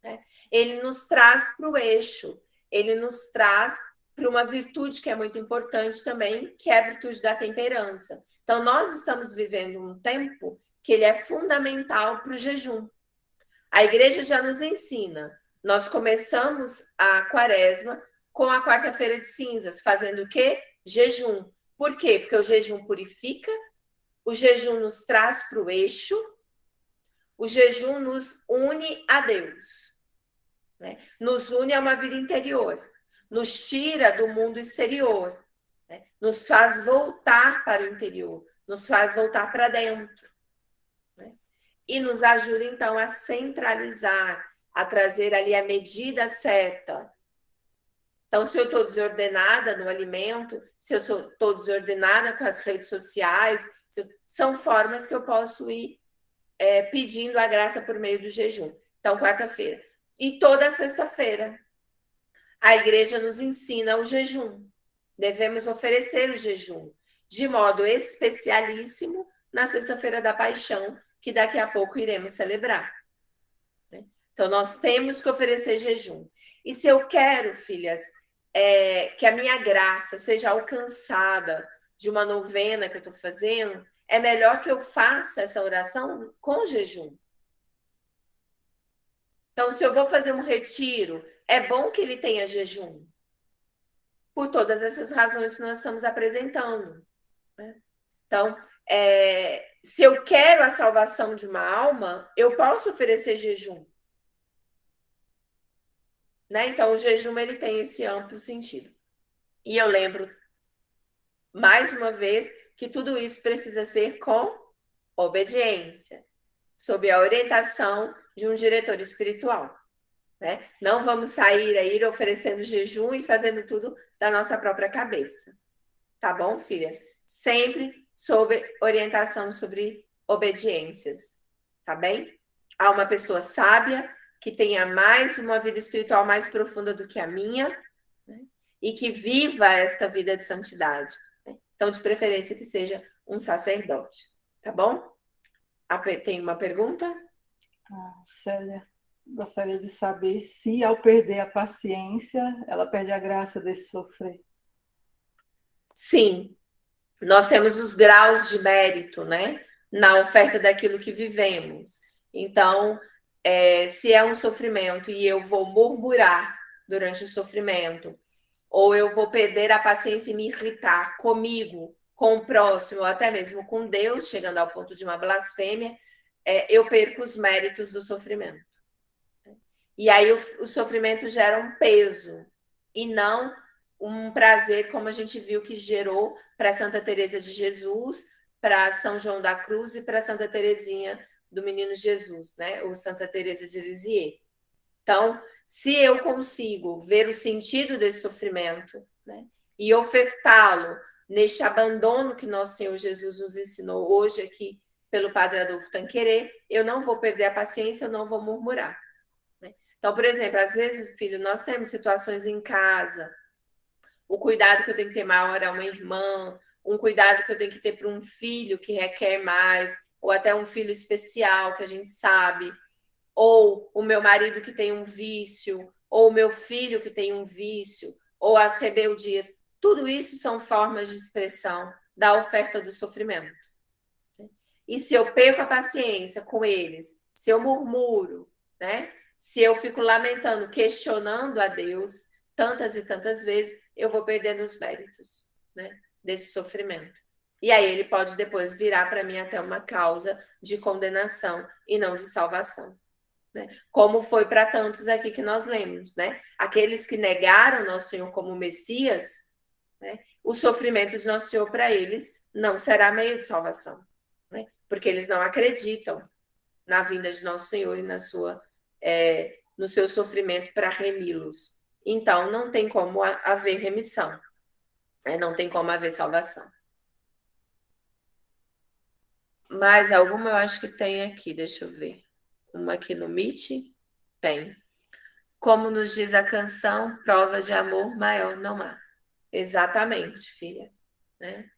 Né? Ele nos traz para o eixo, ele nos traz para uma virtude que é muito importante também, que é a virtude da temperança. Então, nós estamos vivendo um tempo que ele é fundamental para o jejum. A igreja já nos ensina. Nós começamos a quaresma com a quarta-feira de cinzas, fazendo o quê? Jejum. Por quê? Porque o jejum purifica, o jejum nos traz para o eixo, o jejum nos une a Deus. Né? Nos une a uma vida interior, nos tira do mundo exterior, né? Nos faz voltar para o interior, nos faz voltar para dentro. Né? E nos ajuda, então, a centralizar, a trazer ali a medida certa. Então, se eu estou desordenada no alimento, se eu estou desordenada com as redes sociais, são formas que eu posso ir pedindo a graça por meio do jejum. Então, quarta-feira. E toda sexta-feira, a igreja nos ensina o jejum. Devemos oferecer o jejum, de modo especialíssimo, na sexta-feira da paixão, que daqui a pouco iremos celebrar. Então, nós temos que oferecer jejum. E se eu quero, filhas, que a minha graça seja alcançada de uma novena que eu estou fazendo, é melhor que eu faça essa oração com jejum. Então, se eu vou fazer um retiro, é bom que ele tenha jejum. Por todas essas razões que nós estamos apresentando. Né? Então, se eu quero a salvação de uma alma, eu posso oferecer jejum. Né? Então, o jejum ele tem esse amplo sentido. E eu lembro, mais uma vez, que tudo isso precisa ser com obediência, sob a orientação de um diretor espiritual. Né? Não vamos sair aí oferecendo jejum e fazendo tudo da nossa própria cabeça. Tá bom, filhas? Sempre sob orientação sobre obediências. Tá bem? Há uma pessoa sábia que tenha mais uma vida espiritual mais profunda do que a minha, né? E que viva esta vida de santidade. Né? Então, de preferência que seja um sacerdote. Tá bom? Tem uma pergunta? Célia, gostaria de saber se, ao perder a paciência, ela perde a graça desse sofrer. Sim, nós temos os graus de mérito, né? Na oferta daquilo que vivemos. Então, se é um sofrimento e eu vou murmurar durante o sofrimento, ou eu vou perder a paciência e me irritar comigo, com o próximo, ou até mesmo com Deus, chegando ao ponto de uma blasfêmia, eu perco os méritos do sofrimento. E aí o sofrimento gera um peso, e não um prazer, como a gente viu que gerou para Santa Teresa de Jesus, para São João da Cruz e para Santa Teresinha do Menino Jesus, né? Ou Santa Teresa de Lisieux. Então, se eu consigo ver o sentido desse sofrimento, né, e ofertá-lo neste abandono que nosso Senhor Jesus nos ensinou hoje aqui pelo Padre Adolfo Tanquerê, eu não vou perder a paciência, eu não vou murmurar. Né? Então, por exemplo, às vezes, filho, nós temos situações em casa, o cuidado que eu tenho que ter maior a uma irmã, um cuidado que eu tenho que ter para um filho que requer mais, ou até um filho especial que a gente sabe, ou o meu marido que tem um vício, ou o meu filho que tem um vício, ou as rebeldias. Tudo isso são formas de expressão da oferta do sofrimento. E se eu perco a paciência com eles, se eu murmuro, né? Se eu fico lamentando, questionando a Deus tantas e tantas vezes, eu vou perdendo os méritos, né, desse sofrimento. E aí ele pode depois virar para mim até uma causa de condenação e não de salvação. Né? Como foi para tantos aqui que nós lemos, né? Aqueles que negaram Nosso Senhor como Messias, né? O sofrimento de Nosso Senhor para eles não será meio de salvação, né? Porque eles não acreditam na vinda de Nosso Senhor e no seu sofrimento para remi-los. Então, não tem como haver remissão, né? Não tem como haver salvação. Mais alguma? Eu acho que tem aqui, deixa eu ver. Uma aqui no Meet? Tem. Como nos diz a canção, prova de amor maior não há. Exatamente, filha. Né?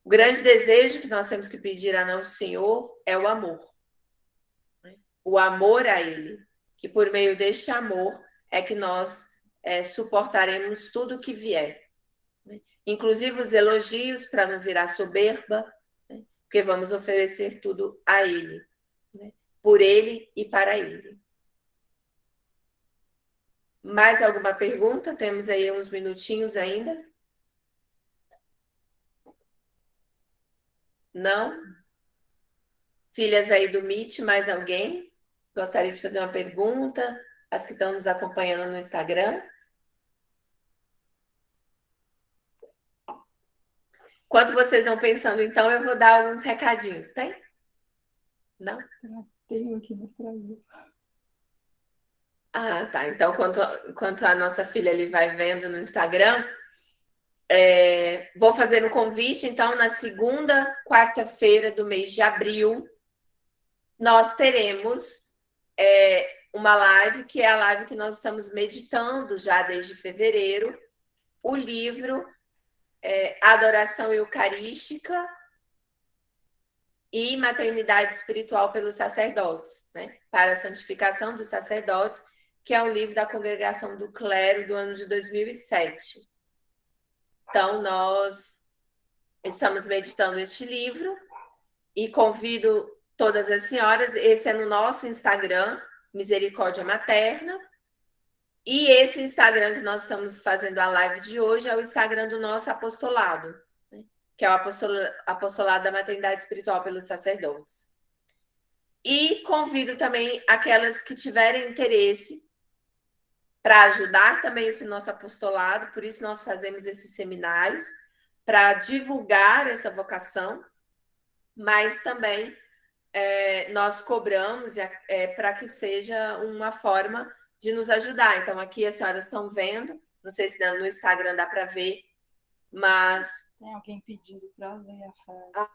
O grande desejo que nós temos que pedir a nosso Senhor é o amor. Né? O amor a Ele. Que por meio deste amor é que nós suportaremos tudo o que vier. Né? Inclusive os elogios, para não virar soberba, né? Porque vamos oferecer tudo a Ele. Né? Por Ele e para Ele. Mais alguma pergunta? Temos aí uns minutinhos ainda. Não? Filhas aí do Meet, mais alguém? Gostaria de fazer uma pergunta? As que estão nos acompanhando no Instagram? Enquanto vocês vão pensando, então, eu vou dar alguns recadinhos, tem? Não? Tenho aqui no Brasil. Ah, tá. Então, enquanto a nossa filha ali vai vendo no Instagram, vou fazer um convite. Então, na segunda quarta-feira do mês de abril, nós teremos uma live, que é a live que nós estamos meditando já desde fevereiro, o livro Adoração Eucarística e Maternidade Espiritual pelos Sacerdotes, né? Para a Santificação dos Sacerdotes, que é um livro da Congregação do Clero do ano de 2007. Então, nós estamos meditando este livro e convido todas as senhoras, esse é no nosso Instagram, Misericórdia Materna, e esse Instagram que nós estamos fazendo a live de hoje é o Instagram do nosso apostolado, né? Que é o apostolado da Maternidade Espiritual pelos Sacerdotes. E convido também aquelas que tiverem interesse para ajudar também esse nosso apostolado, por isso nós fazemos esses seminários, para divulgar essa vocação, mas também nós cobramos para que seja uma forma de nos ajudar. Então, aqui as senhoras estão vendo, não sei se no Instagram dá para ver, mas... Tem alguém pedindo para ler a frase.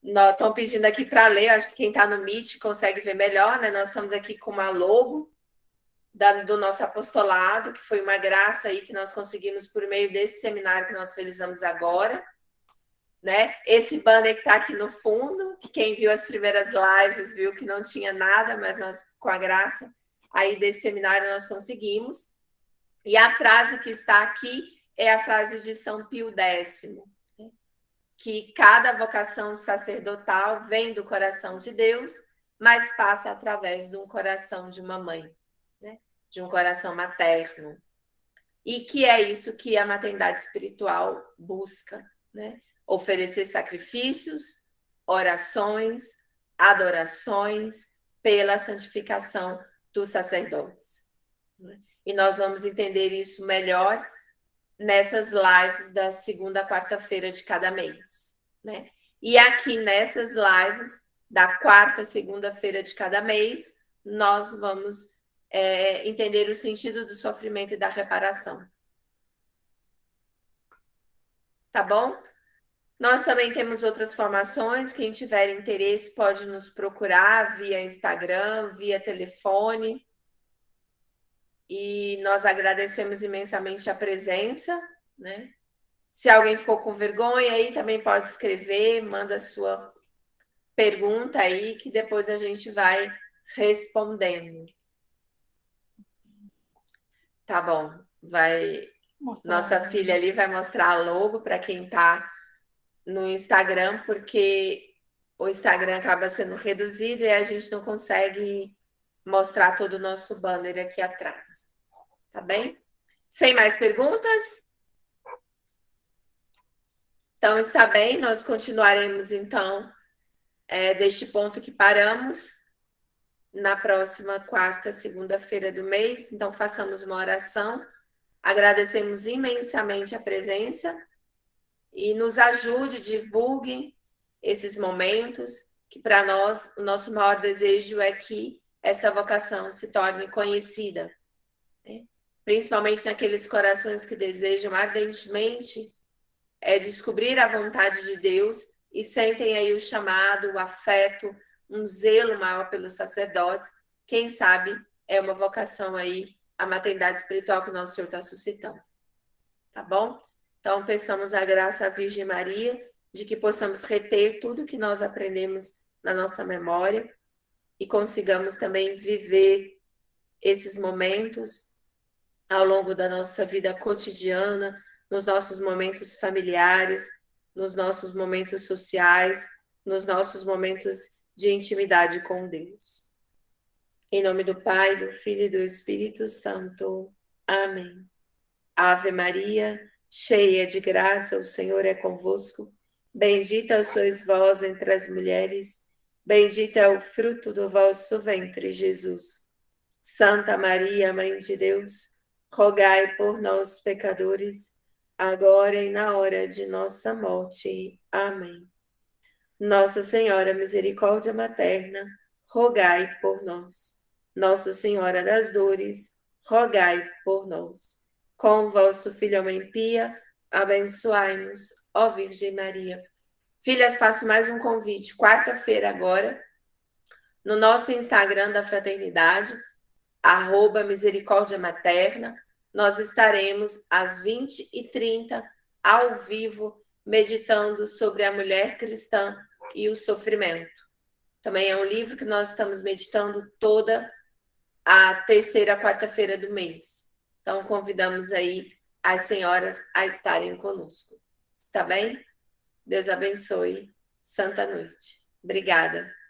Estão pedindo aqui para ler, acho que quem está no Meet consegue ver melhor, né? Nós estamos aqui com uma logo do nosso apostolado, que foi uma graça aí que nós conseguimos por meio desse seminário que nós realizamos agora. Né? Esse banner que está aqui no fundo, que quem viu as primeiras lives viu que não tinha nada, mas nós, com a graça aí desse seminário, nós conseguimos. E a frase que está aqui é a frase de São Pio X, né? Que cada vocação sacerdotal vem do coração de Deus, mas passa através de um coração de uma mãe, né? De um coração materno. E que é isso que a maternidade espiritual busca, né? Oferecer sacrifícios, orações, adorações pela santificação dos sacerdotes. E nós vamos entender isso melhor nessas lives da segunda a quarta-feira de cada mês, né? E aqui nessas lives da quarta, segunda-feira de cada mês, nós vamos entender o sentido do sofrimento e da reparação. Tá bom? Nós também temos outras formações. Quem tiver interesse pode nos procurar via Instagram, via telefone. E nós agradecemos imensamente a presença, né? Se alguém ficou com vergonha aí, também pode escrever, manda a sua pergunta aí, que depois a gente vai respondendo. Tá bom. Nossa filha ali vai mostrar a logo para quem está no Instagram, porque o Instagram acaba sendo reduzido e a gente não consegue mostrar todo o nosso banner aqui atrás. Tá bem? Sem mais perguntas? Então, está bem, nós continuaremos, então, deste ponto que paramos, na próxima quarta, segunda-feira do mês. Então, façamos uma oração. Agradecemos imensamente a presença e nos ajude, divulguem esses momentos, que para nós, o nosso maior desejo é que esta vocação se torne conhecida, né? Principalmente naqueles corações que desejam ardentemente descobrir a vontade de Deus e sentem aí o chamado, o afeto, um zelo maior pelos sacerdotes. Quem sabe é uma vocação aí, a maternidade espiritual que o nosso Senhor está suscitando. Tá bom? Então, peçamos a graça à Virgem Maria de que possamos reter tudo que nós aprendemos na nossa memória e consigamos também viver esses momentos ao longo da nossa vida cotidiana, nos nossos momentos familiares, nos nossos momentos sociais, nos nossos momentos de intimidade com Deus. Em nome do Pai, do Filho e do Espírito Santo. Amém. Ave Maria, cheia de graça, o Senhor é convosco. Bendita sois vós entre as mulheres, bendito é o fruto do vosso ventre, Jesus. Santa Maria, Mãe de Deus, rogai por nós, pecadores, agora e na hora de nossa morte. Amém. Nossa Senhora Misericórdia Materna, rogai por nós. Nossa Senhora das Dores, rogai por nós. Com vosso Filho, a Mãe Pia, abençoai-nos, ó Virgem Maria. Filhas, faço mais um convite. Quarta-feira agora, no nosso Instagram da Fraternidade, @misericórdia materna, nós estaremos às 20h30 ao vivo meditando sobre a mulher cristã e o sofrimento. Também é um livro que nós estamos meditando toda a terceira quarta-feira do mês. Então convidamos aí as senhoras a estarem conosco. Está bem? Deus abençoe. Santa noite. Obrigada.